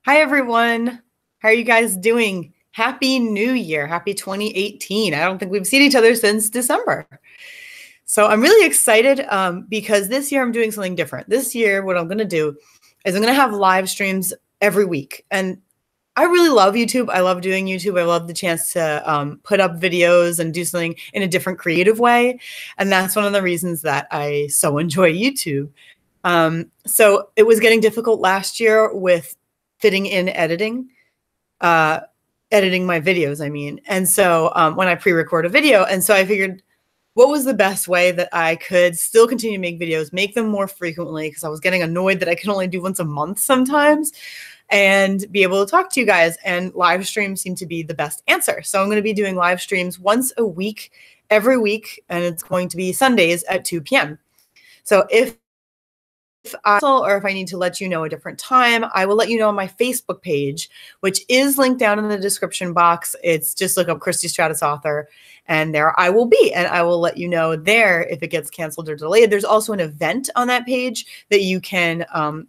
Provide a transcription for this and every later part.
Hi, everyone. How are you guys doing? Happy New Year. Happy 2018. I don't think we've seen each other since December. So I'm really excited because this year I'm doing something different. This year, what I'm going to do is I'm going to have live streams every week. And I really love YouTube. I love doing YouTube. I love the chance to put up videos and do something in a different creative way. And that's one of the reasons that I so enjoy YouTube. So it was getting difficult last year with fitting in uh, editing my videos, I mean. And so when I pre-record a video, and so I figured what was the best way that I could still continue to make videos, make them more frequently, because I was getting annoyed that I could only do once a month sometimes, and be able to talk to you guys. And live streams seem to be the best answer. So I'm going to be doing live streams once a week, every week, and it's going to be Sundays at 2 p.m. So if I need to let you know a different time, I will let you know on my Facebook page, which is linked down in the description box. It's just look up Christy Stratus author, and there I will be, and I will let you know there if it gets canceled or delayed. There's also an event on that page that you can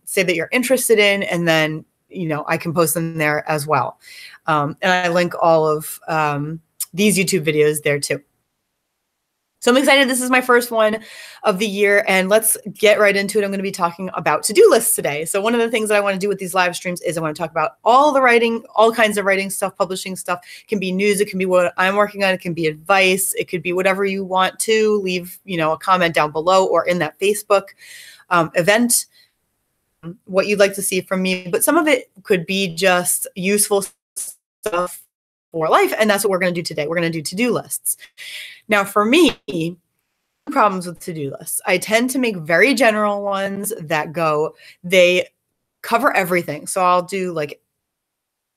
say that you're interested in, and then I can post them there as well. And I link all of these YouTube videos there too. So I'm excited. This is my first one of the year, and let's get right into it. I'm going to be talking about to-do lists today. So one of the things that I want to do with these live streams is I want to talk about all the writing, all kinds of writing stuff, publishing stuff. It can be news. It can be what I'm working on. It can be advice. It could be whatever you want to. Leave, a comment down below or in that Facebook event, what you'd like to see from me. But some of it could be just useful stuff for life, and that's what we're going to do today. We're going to do to-do lists. Now, for me, problems with to-do lists. I tend to make very general ones that they cover everything. So I'll do like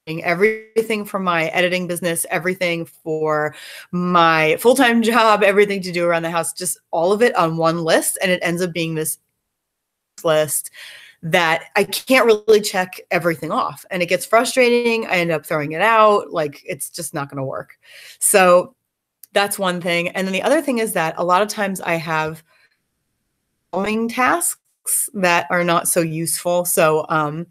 everything from my editing business, everything for my full-time job, everything to do around the house, just all of it on one list. And it ends up being this list that I can't really check everything off. And it gets frustrating. I end up throwing it out. Like, it's just not going to work. So that's one thing. And then the other thing is that a lot of times I have following tasks that are not so useful. So I'll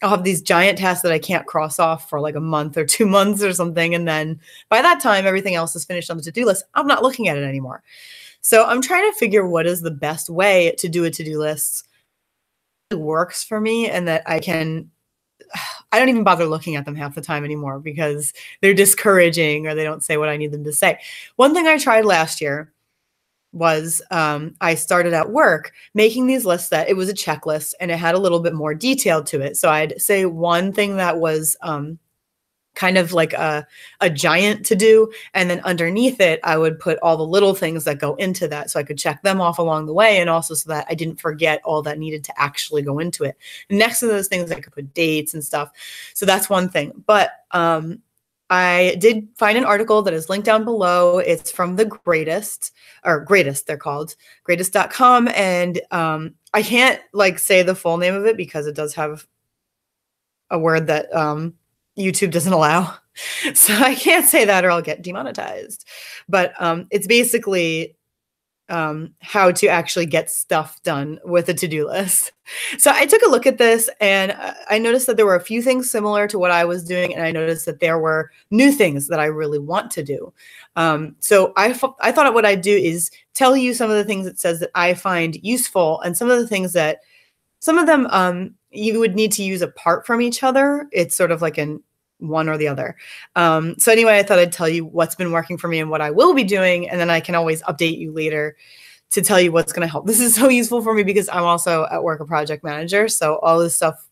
have these giant tasks that I can't cross off for like a month or 2 months or something. And then by that time, everything else is finished on the to-do list. I'm not looking at it anymore. So I'm trying to figure what is the best way to do a to-do list that works for me, and that I don't even bother looking at them half the time anymore because they're discouraging or they don't say what I need them to say. One thing I tried last year was I started at work making these lists that it was a checklist and it had a little bit more detail to it. So I'd say one thing that was kind of like a giant to do. And then underneath it, I would put all the little things that go into that so I could check them off along the way. And also so that I didn't forget all that needed to actually go into it. And next to those things, I could put dates and stuff. So that's one thing. But I did find an article that is linked down below. It's from the Greatest, they're called, greatest.com. And I can't say the full name of it because it does have a word that YouTube doesn't allow. So I can't say that or I'll get demonetized. But it's basically how to actually get stuff done with a to-do list. So I took a look at this and I noticed that there were a few things similar to what I was doing. And I noticed that there were new things that I really want to do. So I thought what I'd do is tell you some of the things it says that I find useful, and some of the things that some of them you would need to use apart from each other. It's sort of like in one or the other. So anyway, I thought I'd tell you what's been working for me and what I will be doing. And then I can always update you later to tell you what's going to help. This is so useful for me because I'm also at work a project manager. So all this stuff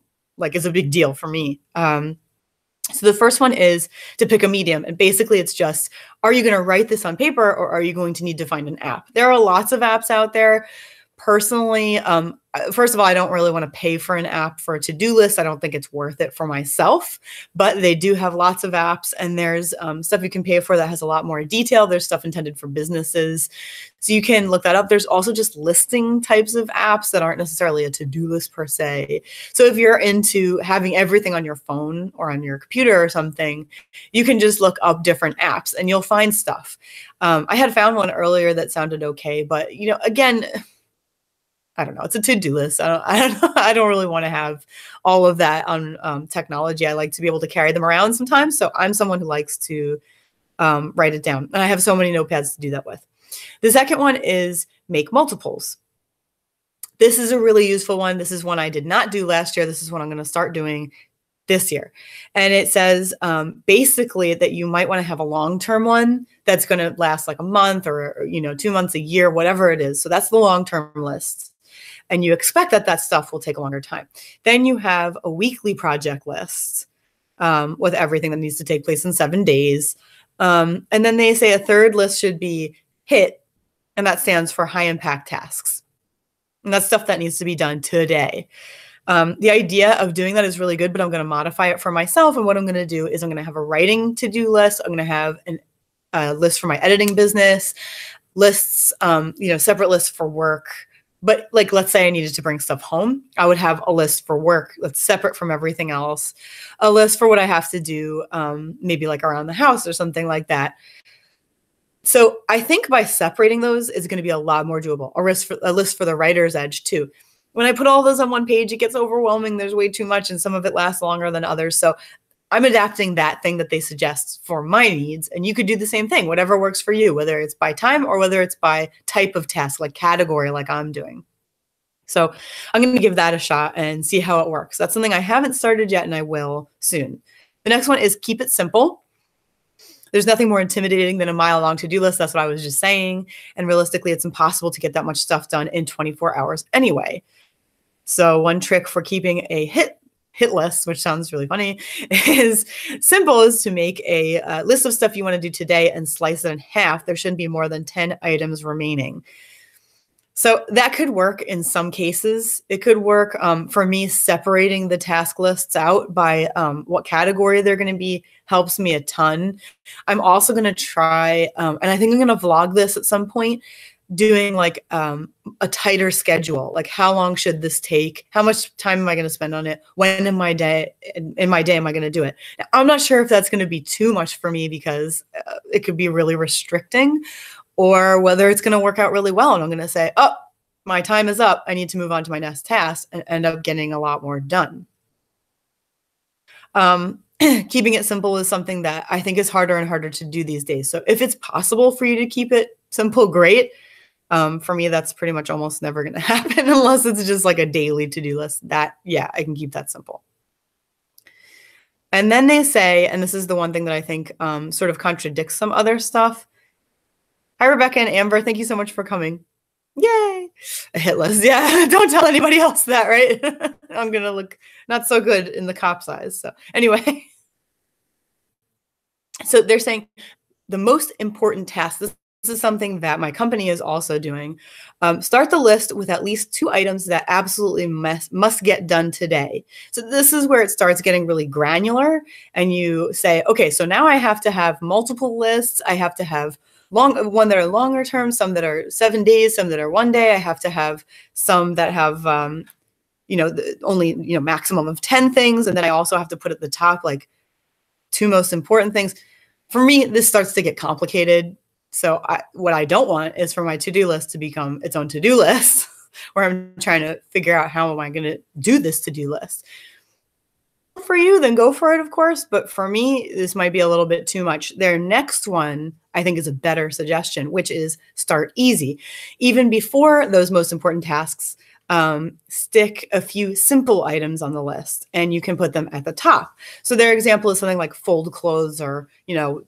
is a big deal for me. So the first one is to pick a medium. And basically it's just, are you going to write this on paper or are you going to need to find an app? There are lots of apps out there. Personally, first of all, I don't really want to pay for an app for a to-do list. I don't think it's worth it for myself, but they do have lots of apps, and there's stuff you can pay for that has a lot more detail. There's stuff intended for businesses. So you can look that up. There's also just listing types of apps that aren't necessarily a to-do list per se. So if you're into having everything on your phone or on your computer or something, you can just look up different apps and you'll find stuff. I had found one earlier that sounded okay, but again, I don't know. It's a to-do list. I don't really want to have all of that on technology. I like to be able to carry them around sometimes. So I'm someone who likes to write it down. And I have so many notepads to do that with. The second one is make multiples. This is a really useful one. This is one I did not do last year. This is one I'm going to start doing this year. And it says basically that you might want to have a long-term one that's going to last like a month or 2 months, a year, whatever it is. So that's the long-term list. And you expect that that stuff will take a longer time. Then you have a weekly project list with everything that needs to take place in 7 days. And then they say a third list should be HIT, and that stands for high impact tasks. And that's stuff that needs to be done today. The idea of doing that is really good, but I'm going to modify it for myself. And what I'm going to do is I'm going to have a writing to-do list. I'm going to have a list for my editing business, lists, separate lists for work. But like, let's say I needed to bring stuff home. I would have a list for work that's separate from everything else, a list for what I have to do, maybe like around the house or something like that. So I think by separating those is going to be a lot more doable. A list for the writer's edge too. When I put all those on one page, it gets overwhelming. There's way too much and some of it lasts longer than others. So I'm adapting that thing that they suggest for my needs. And you could do the same thing, whatever works for you, whether it's by time or whether it's by type of task, like category, like I'm doing. So I'm going to give that a shot and see how it works. That's something I haven't started yet and I will soon. The next one is keep it simple. There's nothing more intimidating than a mile-long to-do list. That's what I was just saying. And realistically, it's impossible to get that much stuff done in 24 hours anyway. So one trick for keeping a hit list, which sounds really funny, is to make a list of stuff you want to do today and slice it in half. There shouldn't be more than 10 items remaining. So that could work in some cases. It could work for me. Separating the task lists out by what category they're going to be helps me a ton. I'm also going to try, and I think I'm going to vlog this at some point, doing like a tighter schedule. Like how long should this take? How much time am I going to spend on it? When in my day am I going to do it? Now, I'm not sure if that's going to be too much for me because it could be really restricting, or whether it's going to work out really well. And I'm going to say, oh, my time is up. I need to move on to my next task and end up getting a lot more done. Keeping it simple is something that I think is harder and harder to do these days. So if it's possible for you to keep it simple, great. For me, that's pretty much almost never going to happen unless it's just like a daily to-do list. Yeah, I can keep that simple. And then they say, and this is the one thing that I think sort of contradicts some other stuff. Hi, Rebecca and Amber. Thank you so much for coming. Yay. A hit list. Yeah, don't tell anybody else that, right? I'm going to look not so good in the cop's eyes. So anyway, so they're saying the most important task, this is something that my company is also doing. Start the list with at least 2 items that absolutely must get done today. So this is where it starts getting really granular. And you say, okay, so now I have to have multiple lists. I have to have one that are longer term, some that are 7 days, some that are 1 day. I have to have some that have, only, maximum of 10 things. And then I also have to put at the top, like 2 most important things. For me, this starts to get complicated. So what I don't want is for my to-do list to become its own to-do list where I'm trying to figure out how am I going to do this to-do list. For you, then go for it, of course. But for me, this might be a little bit too much. Their next one, I think, is a better suggestion, which is start easy. Even before those most important tasks, stick a few simple items on the list and you can put them at the top. So their example is something like fold clothes or,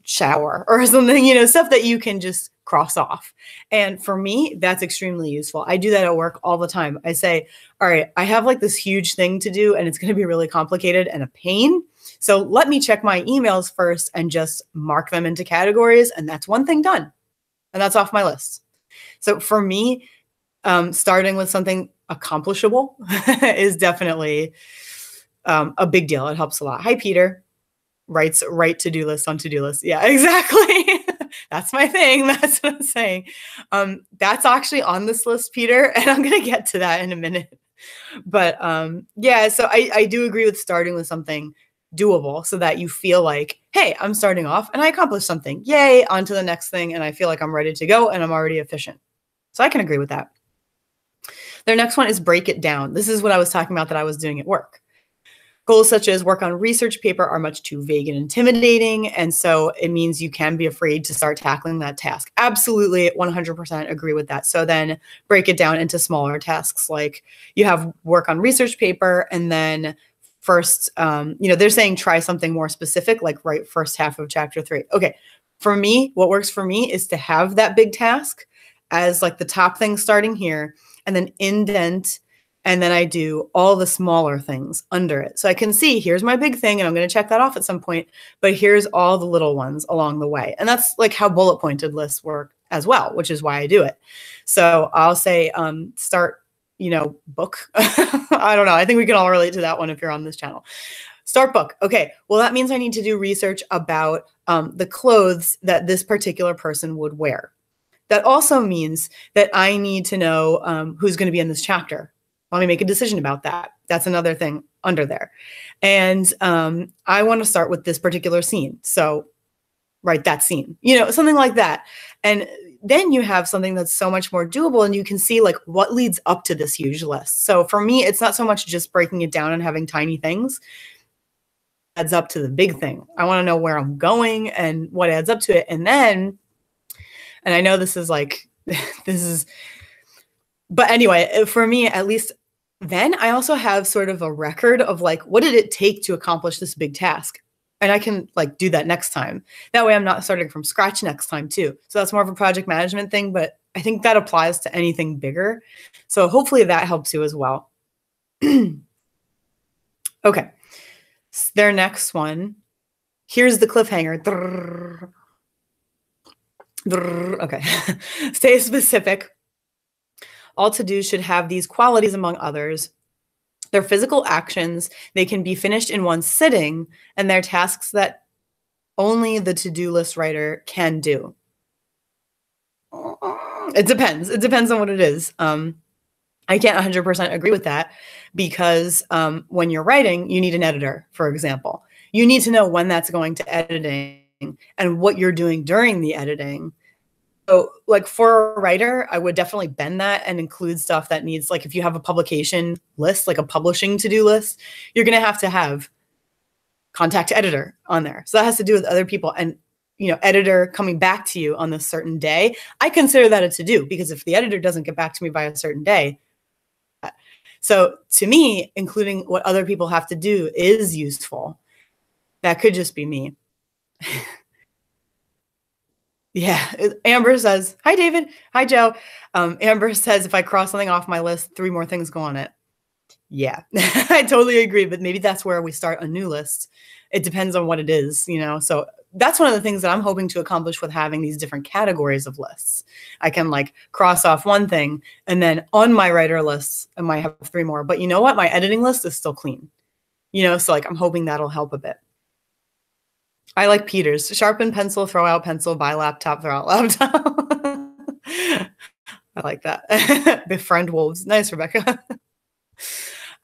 shower or something, stuff that you can just cross off. And for me, that's extremely useful. I do that at work all the time. I say, all right, I have like this huge thing to do and it's going to be really complicated and a pain. So let me check my emails first and just mark them into categories. And that's one thing done. And that's off my list. So for me, starting with something accomplishable is definitely a big deal. It helps a lot. Hi, Peter. Write to-do list on to-do list. Yeah, exactly. That's my thing. That's what I'm saying. That's actually on this list, Peter, and I'm going to get to that in a minute. But yeah, so I do agree with starting with something doable so that you feel like, hey, I'm starting off and I accomplished something. Yay, on to the next thing. And I feel like I'm ready to go and I'm already efficient. So I can agree with that. Their next one is break it down. This is what I was talking about that I was doing at work. Goals such as work on research paper are much too vague and intimidating, and so it means you can be afraid to start tackling that task. Absolutely, 100% agree with that. So then break it down into smaller tasks, like you have work on research paper, and then first, they're saying try something more specific, like write first half of chapter 3. Okay, for me, what works for me is to have that big task as like the top thing starting here, and then indent. And then I do all the smaller things under it. So I can see, here's my big thing, and I'm going to check that off at some point, but here's all the little ones along the way. And that's like how bullet pointed lists work as well, which is why I do it. So I'll say, start, book. I don't know. I think we can all relate to that one if you're on this channel. Start book. Okay. Well, that means I need to do research about the clothes that this particular person would wear. That also means that I need to know who's going to be in this chapter. Let me make a decision about that. That's another thing under there. And I want to start with this particular scene. So write that scene, something like that. And then you have something that's so much more doable, and you can see like what leads up to this huge list. So for me, it's not so much just breaking it down and having tiny things. It adds up to the big thing. I want to know where I'm going and what adds up to it. And then, and I know this is like, but anyway, for me, at least then I also have sort of a record of like, what did it take to accomplish this big task? And I can like do that next time. That way I'm not starting from scratch next time too. So that's more of a project management thing, but I think that applies to anything bigger. So hopefully that helps you as well. Okay. Their next one. Here's the cliffhanger. Okay. Stay specific. All to-dos should have these qualities among others. They're physical actions. They can be finished in one sitting, and they're tasks that only the to-do list writer can do. It depends. It depends on what it is. I can't 100% agree with that because when you're writing, you need an editor, for example. You need to know when that's going to editing and what you're doing during the editing. So like for a writer, I would definitely bend that and include stuff that needs, like if you have a publication list, like a publishing to-do list, you're going to have contact editor on there. So that has to do with other people and, editor coming back to you on this certain day. I consider that a to-do because if the editor doesn't get back to me by a certain day. So to me, including what other people have to do is useful. That could just be me. Yeah. Amber says, hi, David. Hi, Joe. Amber says, if I cross something off my list, 3 more things go on it. Yeah, I totally agree. But maybe that's where we start a new list. It depends on what it is, So that's one of the things that I'm hoping to accomplish with having these different categories of lists. I can like cross off one thing and then on my writer lists, I might have 3 more. But you know what? My editing list is still clean, so like I'm hoping that'll help a bit. I like Peter's. Sharpen pencil, throw out pencil, buy laptop, throw out laptop. I like that. Befriend wolves. Nice, Rebecca.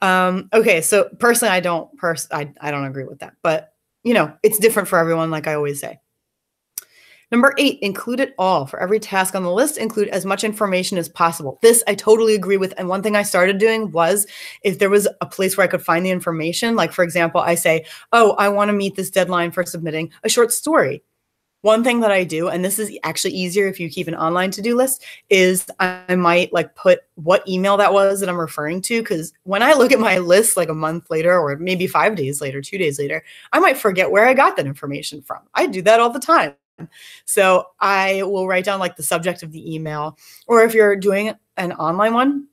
Okay, so personally, I don't agree with that. But, it's different for everyone, like I always say. Number 8, include it all. For every task on the list, include as much information as possible. This I totally agree with. And one thing I started doing was if there was a place where I could find the information, like for example, I say, oh, I want to meet this deadline for submitting a short story. One thing that I do, and this is actually easier if you keep an online to-do list, is I might like put what email that was that I'm referring to. Because when I look at my list like a month later, or maybe 5 days later, 2 days later, I might forget where I got that information from. I do that all the time. So I will write down like the subject of the email, or if you're doing an online one,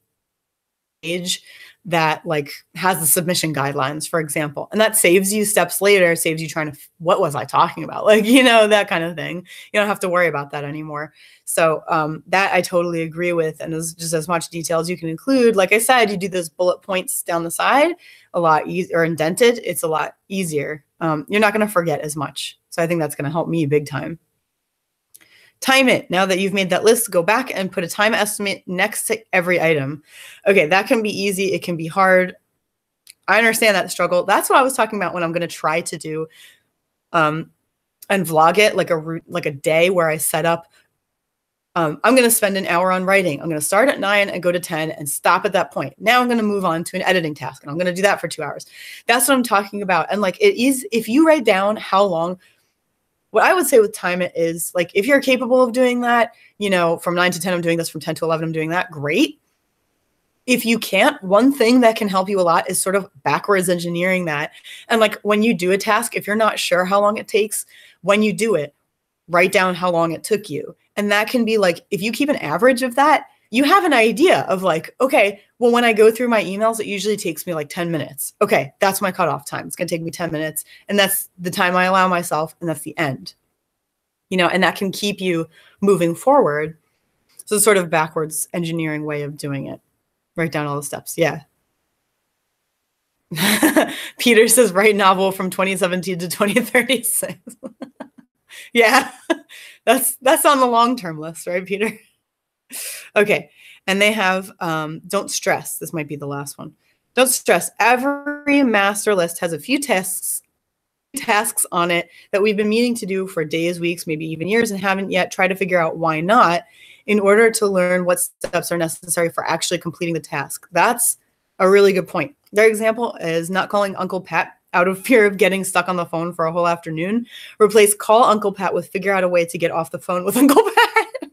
page that like has the submission guidelines, for example, and that saves you steps later, saves you trying to, what was I talking about? Like, that kind of thing. You don't have to worry about that anymore. So that I totally agree with. And there's just as much detail as you can include. Like I said, you do those bullet points down the side a lot easier, or indented. It's a lot easier. You're not going to forget as much. So I think that's going to help me big time. Time it. Now that you've made that list, go back and put a time estimate next to every item. Okay, that can be easy. It can be hard. I understand that struggle. That's what I was talking about when I'm going to try to do and vlog it like a day where I set up I'm going to spend an hour on writing. I'm going to start at 9 and go to 10 and stop at that point. Now I'm going to move on to an editing task, and I'm going to do that for 2 hours. That's what I'm talking about. And like, it is, if you write down how long, what I would say with time it is, like, if you're capable of doing that, from 9 to 10, I'm doing this, from 10 to 11, I'm doing that, great. If you can't, one thing that can help you a lot is sort of backwards engineering that. And like, when you do a task, if you're not sure how long it takes, when you do it, write down how long it took you. And that can be like, if you keep an average of that, you have an idea of like, okay, well, when I go through my emails, it usually takes me like 10 minutes. Okay, that's my cutoff time. It's going to take me 10 minutes. And that's the time I allow myself. And that's the end. And that can keep you moving forward. So it's sort of backwards engineering way of doing it. Write down all the steps. Yeah. Peter says, write novel from 2017 to 2036. Yeah, that's on the long-term list, right, Peter? Okay. And they have, don't stress. This might be the last one. Don't stress. Every master list has a few tasks on it that we've been meaning to do for days, weeks, maybe even years, and haven't yet tried to figure out why not, in order to learn what steps are necessary for actually completing the task. That's a really good point. Their example is not calling Uncle Pat out of fear of getting stuck on the phone for a whole afternoon. Replace call Uncle Pat with figure out a way to get off the phone with Uncle Pat.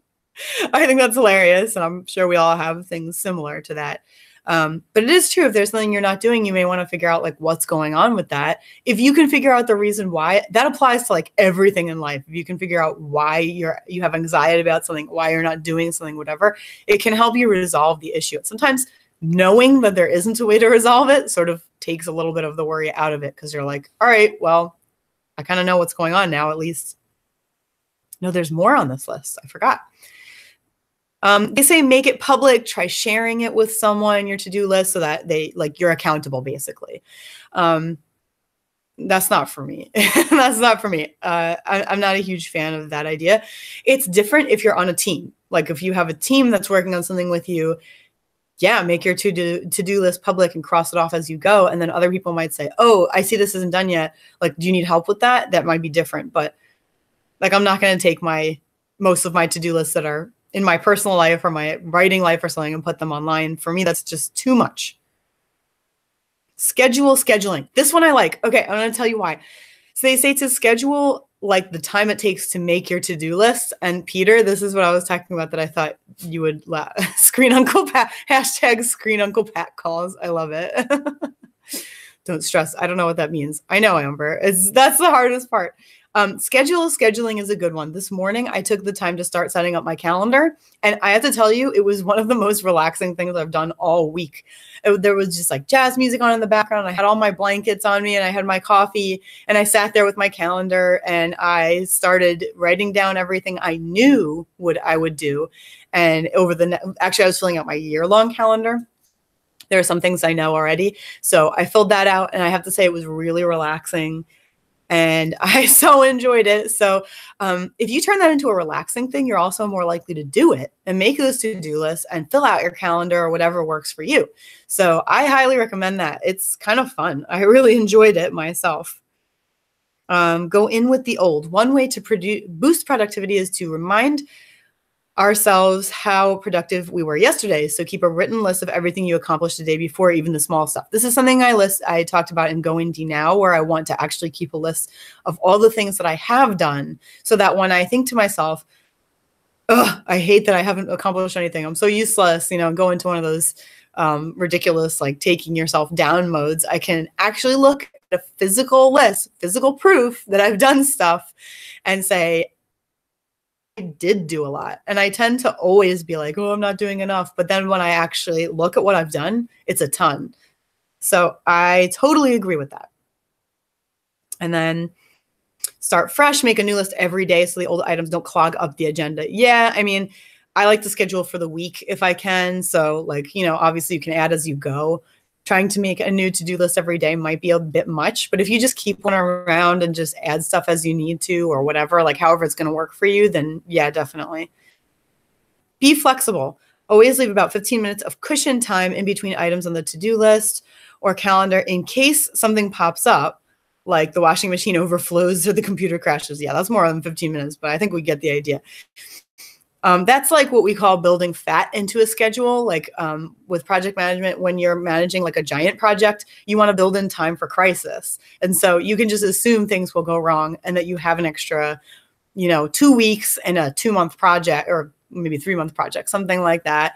I think that's hilarious. And I'm sure we all have things similar to that. But it is true. If there's something you're not doing, you may want to figure out like what's going on with that. If you can figure out the reason why, that applies to like everything in life. If you can figure out why you have anxiety about something, why you're not doing something, whatever, it can help you resolve the issue. Sometimes knowing that there isn't a way to resolve it sort of takes a little bit of the worry out of it, because you're like, all right, well, I kind of know what's going on now, at least. No, there's more on this list. I forgot. They say make it public, try sharing it with someone, your to-do list, so that you're accountable, basically. That's not for me. That's not for me. I'm not a huge fan of that idea. It's different if you're on a team. Like if you have a team that's working on something with you, yeah, make your to-do list public and cross it off as you go. And then other people might say, oh, I see this isn't done yet. Like, do you need help with that? That might be different. But like, I'm not going to take most of my to-do lists that are in my personal life or my writing life or something and put them online. For me, that's just too much. Scheduling. This one I like. Okay, I'm going to tell you why. So they say to schedule like the time it takes to make your to-do list. And Peter, this is what I was talking about that I thought you would screen Uncle Pat, hashtag screen Uncle Pat calls. I love it. Don't stress. I don't know what that means. I know, Amber. That's the hardest part. Scheduling is a good one. This morning, I took the time to start setting up my calendar. And I have to tell you, it was one of the most relaxing things I've done all week. There was just like jazz music on in the background. I had all my blankets on me and I had my coffee and I sat there with my calendar and I started writing down everything I knew I would do. And actually, I was filling out my year-long calendar. There are some things I know already. So I filled that out and I have to say it was really relaxing. And I so enjoyed it. So if you turn that into a relaxing thing, you're also more likely to do it and make those to-do lists and fill out your calendar or whatever works for you. So I highly recommend that. It's kind of fun. I really enjoyed it myself. Go in with the old. One way to boost productivity is to remind ourselves how productive we were yesterday. So keep a written list of everything you accomplished the day before, even the small stuff. This is something I talked about in Go Indie Now, where I want to actually keep a list of all the things that I have done, so that when I think to myself, oh, I hate that I haven't accomplished anything, I'm so useless, go into one of those ridiculous, like taking yourself down modes, I can actually look at a physical list, physical proof that I've done stuff and say, I did do a lot. And I tend to always be like, oh, I'm not doing enough. But then when I actually look at what I've done, it's a ton. So I totally agree with that. And then start fresh, make a new list every day so the old items don't clog up the agenda. Yeah, I mean, I like to schedule for the week if I can. So like, obviously you can add as you go. Trying to make a new to-do list every day might be a bit much, but if you just keep one around and just add stuff as you need to or whatever, like however it's going to work for you, then yeah, definitely. Be flexible. Always leave about 15 minutes of cushion time in between items on the to-do list or calendar in case something pops up, like the washing machine overflows or the computer crashes. Yeah, that's more than 15 minutes, but I think we get the idea. That's like what we call building fat into a schedule. Like with project management, when you're managing like a giant project, you want to build in time for crisis. And so you can just assume things will go wrong and that you have an extra, 2 weeks and a 2-month project, or maybe 3-month project, something like that.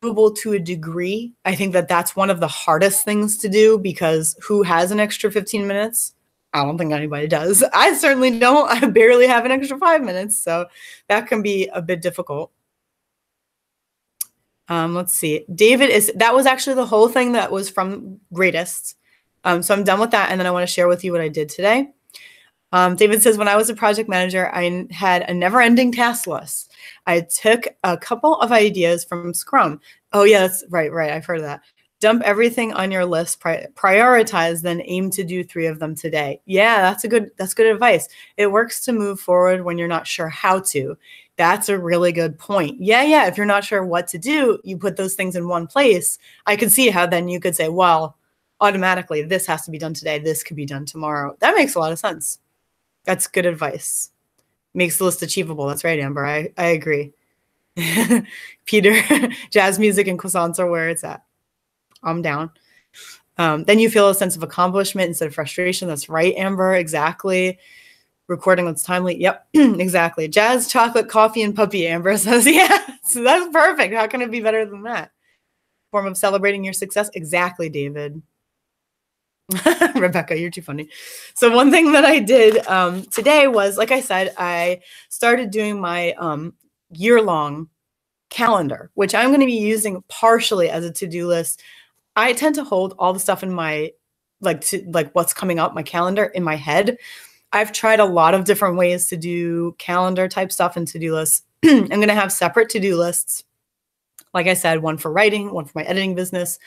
To a degree. I think that that's one of the hardest things to do, because who has an extra 15 minutes? I don't think anybody does. I certainly don't. I barely have an extra 5 minutes. So that can be a bit difficult. Let's see. That was actually the whole thing that was from Greatest. So I'm done with that. And then I want to share with you what I did today. David says, when I was a project manager, I had a never-ending task list. I took a couple of ideas from Scrum. Oh yeah, that's right. I've heard of that. Dump everything on your list, prioritize, then aim to do 3 of them today. Yeah, that's good advice. It works to move forward when you're not sure how to. That's a really good point. Yeah. If you're not sure what to do, you put those things in one place. I could see how then you could say, well, automatically, this has to be done today. This could be done tomorrow. That makes a lot of sense. That's good advice. Makes the list achievable. That's right, Amber. I agree. Peter, jazz music and croissants are where it's at. I'm down. Then you feel a sense of accomplishment instead of frustration. That's right, Amber. Exactly. Recording that's timely. Yep, exactly. Jazz, chocolate, coffee, and puppy, Amber says. Yeah, so that's perfect. How can it be better than that? Form of celebrating your success. Exactly, David. Rebecca, you're too funny. So one thing that I did today was, like I said, I started doing my year-long calendar, which I'm going to be using partially as a to-do list. I tend to hold all the stuff in my, like what's coming up, my calendar in my head. I've tried a lot of different ways to do calendar type stuff and to-do lists. I'm going to have separate to-do lists. Like I said, one for writing, one for my editing business,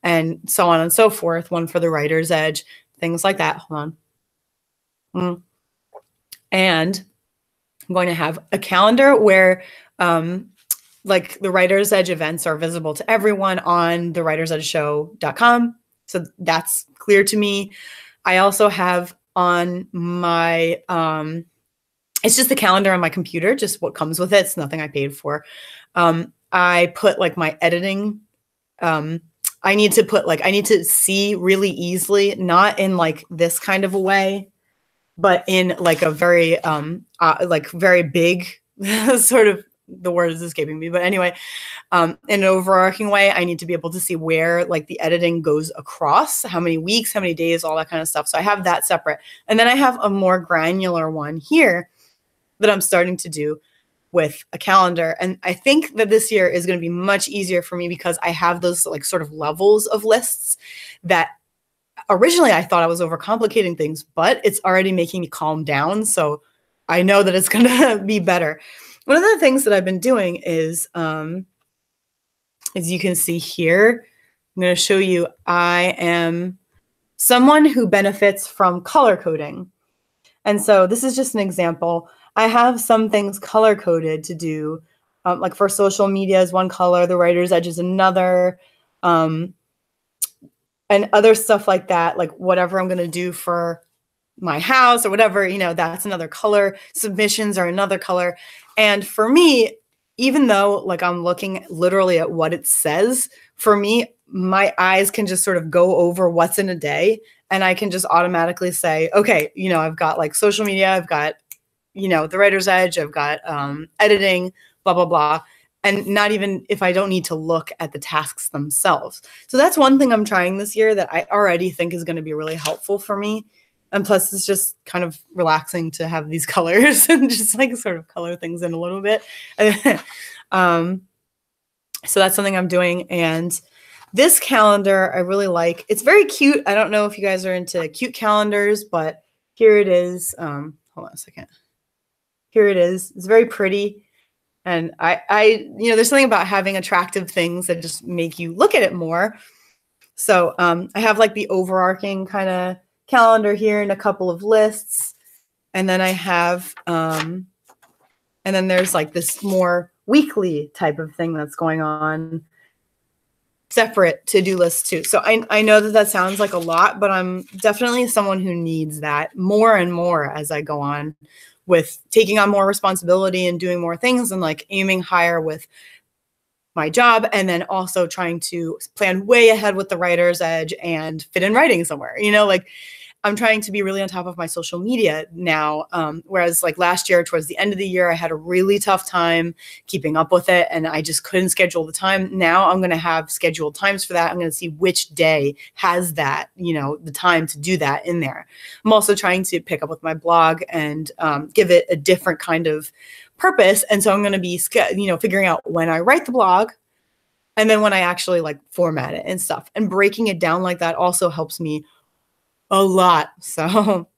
and so on and so forth. One for the writer's edge, things like that. Hold on. And I'm going to have a calendar where like the writer's edge events are visible to everyone on the writersedgeshow.com. So that's clear to me. I also have on my, it's just the calendar on my computer, just what comes with it. It's nothing I paid for. I put like my editing, I need to see really easily, not in like this kind of a way, but in like a very, like very big sort of, the word is escaping me, but anyway, in an overarching way, I need to be able to see where like the editing goes across, how many weeks, how many days, all that kind of stuff. So I have that separate. And then I have a more granular one here that I'm starting to do with a calendar. And I think that this year is going to be much easier for me because I have those like sort of levels of lists that originally I thought I was overcomplicating things, but it's already making me calm down. So I know that it's going to be better. One of the things that I've been doing is, as you can see here, I'm going to show you, I am someone who benefits from color coding. And so this is just an example. I have some things color coded to do, like for social media is one color, the writer's edge is another, and other stuff like that, like whatever I'm going to do for my house or whatever, that's another color. Submissions are another color. And for me, even though like I'm looking literally at what it says, for me, my eyes can just sort of go over what's in a day. And I can just automatically say, okay, I've got like social media, I've got, the writer's edge, I've got editing, blah, blah, blah. And not even if I don't need to look at the tasks themselves. So that's one thing I'm trying this year that I already think is going to be really helpful for me. And plus, it's just kind of relaxing to have these colors and just like sort of color things in a little bit. So that's something I'm doing. And this calendar, I really like. It's very cute. I don't know if you guys are into cute calendars, but here it is. Hold on a second. Here it is. It's very pretty. And there's something about having attractive things that just make you look at it more. So I have like the overarching kind of calendar here and a couple of lists. And then I have, and then there's like this more weekly type of thing that's going on, separate to-do lists too. So I know that sounds like a lot, but I'm definitely someone who needs that more and more as I go on with taking on more responsibility and doing more things and like aiming higher with my job, and then also trying to plan way ahead with the writer's edge and fit in writing somewhere, like I'm trying to be really on top of my social media now. Whereas like last year, towards the end of the year, I had a really tough time keeping up with it and I just couldn't schedule the time. Now I'm going to have scheduled times for that. I'm going to see which day has that, the time to do that in there. I'm also trying to pick up with my blog and give it a different kind of purpose. And so I'm going to be, figuring out when I write the blog and then when I actually like format it and stuff, and breaking it down like that also helps me a lot. So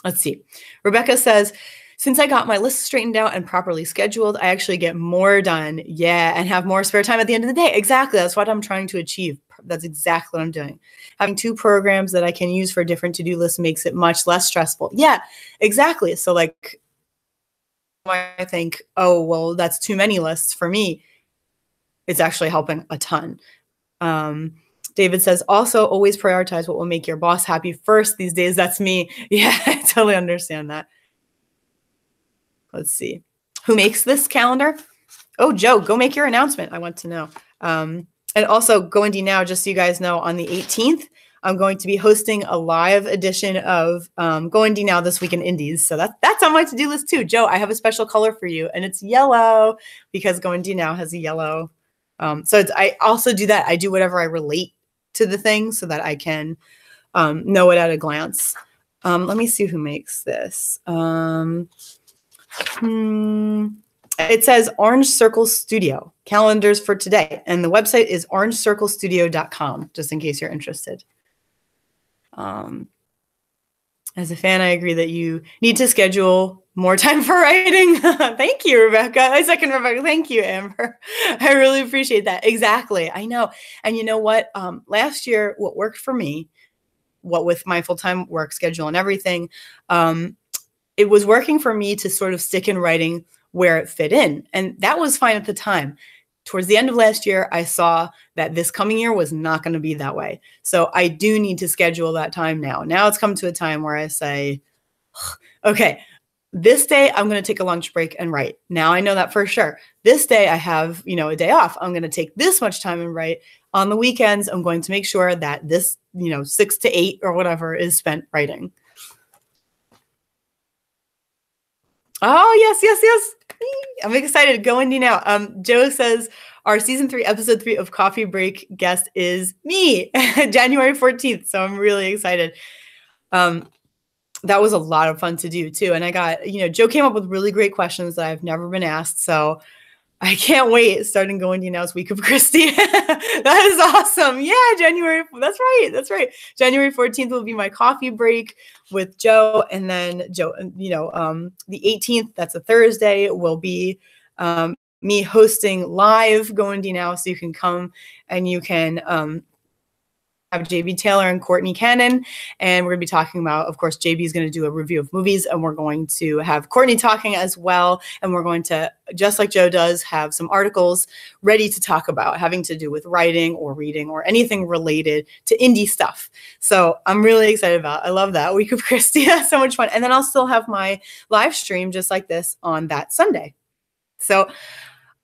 let's see. Rebecca says, since I got my list straightened out and properly scheduled, I actually get more done. Yeah. And have more spare time at the end of the day. Exactly. That's what I'm trying to achieve. That's exactly what I'm doing. Having 2 programs that I can use for different to-do lists makes it much less stressful. Yeah, exactly. So like, I think, oh, well, that's too many lists for me. It's actually helping a ton. David says, also always prioritize what will make your boss happy first these days. That's me. Yeah, I totally understand that. Let's see. Who makes this calendar? Oh, Joe, go make your announcement. I want to know. And also, Go Indie Now, just so you guys know, on the 18th, I'm going to be hosting a live edition of Go Indie Now This Week in Indies. So that's on my to-do list too. Joe, I have a special color for you, and it's yellow because Go Indie Now has a yellow. I also do that. I do whatever I relate to the thing so that I can know it at a glance. Let me see who makes this. It says Orange Circle Studio, calendars for today. And the website is orangecirclestudio.com, just in case you're interested. As a fan, I agree that you need to schedule more time for writing. Thank you, Rebecca. I second Rebecca. Thank you, Amber. I really appreciate that. Exactly. I know. And you know what? Last year, what worked for me, what with my full-time work schedule and everything, it was working for me to sort of stick in writing where it fit in. And that was fine at the time. Towards the end of last year, I saw that this coming year was not going to be that way. So I do need to schedule that time now. Now it's come to a time where I say, okay, this day I'm going to take a lunch break and write. Now I know that for sure. This day I have, a day off. I'm going to take this much time and write. On the weekends, I'm going to make sure that this, 6 to 8 or whatever is spent writing. Oh, yes. I'm excited. Go Indie Now. Joe says our season 3, episode 3 of Coffee Break guest is me, January 14th. So I'm really excited. That was a lot of fun to do too. And I got, Joe came up with really great questions that I've never been asked. So I can't wait starting Go Indie Now's Week of Christie. That is awesome. Yeah, January. That's right. January 14th will be my coffee break with Joe. And then Joe, the 18th, that's a Thursday, will be me hosting live Go Indie Now. So you can come and you can have JB Taylor and Courtney Cannon. And we're going to be talking about, of course, JB is going to do a review of movies, and we're going to have Courtney talking as well. And we're going to, just like Joe does, have some articles ready to talk about having to do with writing or reading or anything related to indie stuff. So I'm really excited about it. I love that. Week of Christie. That's so much fun. And then I'll still have my live stream just like this on that Sunday. So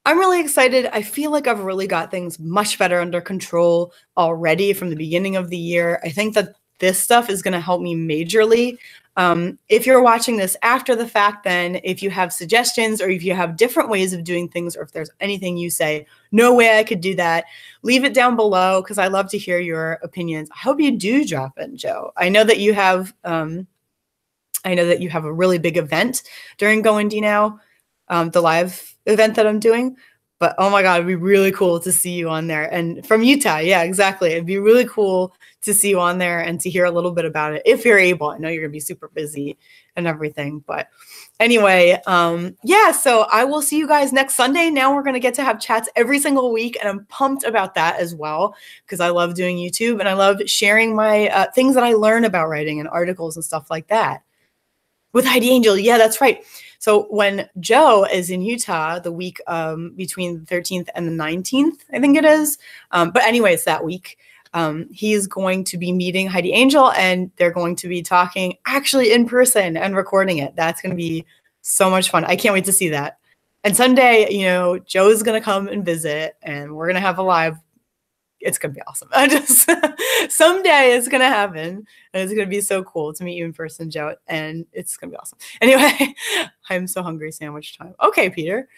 I'm really excited. I feel like I've really got things much better under control already from the beginning of the year. I think that this stuff is going to help me majorly. If you're watching this after the fact, then if you have suggestions or if you have different ways of doing things, or if there's anything you say, no way I could do that, leave it down below because I love to hear your opinions. I hope you do drop in, Joe. I know that you have a really big event during Go Indie Now, the live event that I'm doing, but oh my God, it'd be really cool to see you on there. And from Utah, yeah, exactly. It'd be really cool to see you on there and to hear a little bit about it if you're able. I know you're gonna be super busy and everything, but anyway, yeah, so I will see you guys next Sunday. Now we're gonna get to have chats every single week, and I'm pumped about that as well because I love doing YouTube and I love sharing my things that I learn about writing and articles and stuff like that. With Heidi Angel, yeah, that's right. So when Joe is in Utah the week between the 13th and the 19th, I think it is. But anyways, that week, He's going to be meeting Heidi Angel, and they're going to be talking actually in person and recording it. That's going to be so much fun. I can't wait to see that. And Sunday, you know, Joe's going to come and visit, and we're going to have a live. It's going to be awesome. Someday it's going to happen, and it's going to be so cool to meet you in person, Joe, and it's going to be awesome. Anyway, I'm so hungry. Sandwich time. Okay, Peter,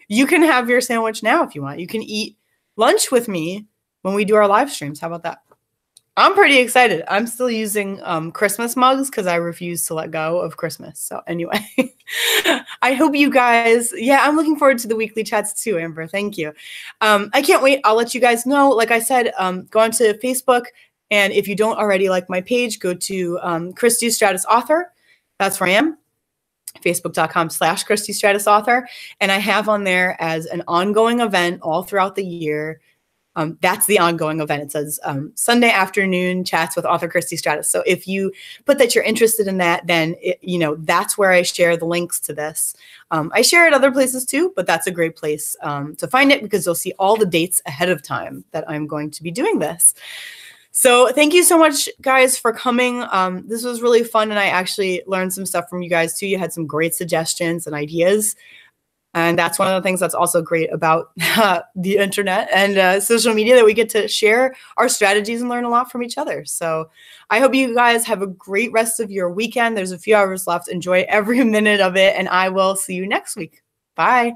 you can have your sandwich now if you want. You can eat lunch with me when we do our live streams. How about that? I'm pretty excited. I'm still using Christmas mugs because I refuse to let go of Christmas. So anyway, I hope you guys, I'm looking forward to the weekly chats too, Amber. Thank you. I can't wait. I'll let you guys know. Like I said, go onto Facebook. And if you don't already like my page, go to Christy Stratus Author. That's where I am. Facebook.com/Christy Stratus Author. And I have on there as an ongoing event all throughout the year. That's the ongoing event. It says Sunday afternoon chats with author Christy Stratus. So if you put that you're interested in that, then that's where I share the links to this. I share it other places too, but that's a great place to find it because you'll see all the dates ahead of time that I'm going to be doing this. So thank you so much, guys, for coming. This was really fun, and I actually learned some stuff from you guys too. You had some great suggestions and ideas. And that's one of the things that's also great about the internet and social media, that we get to share our strategies and learn a lot from each other. So I hope you guys have a great rest of your weekend. There's a few hours left. Enjoy every minute of it, and I will see you next week. Bye.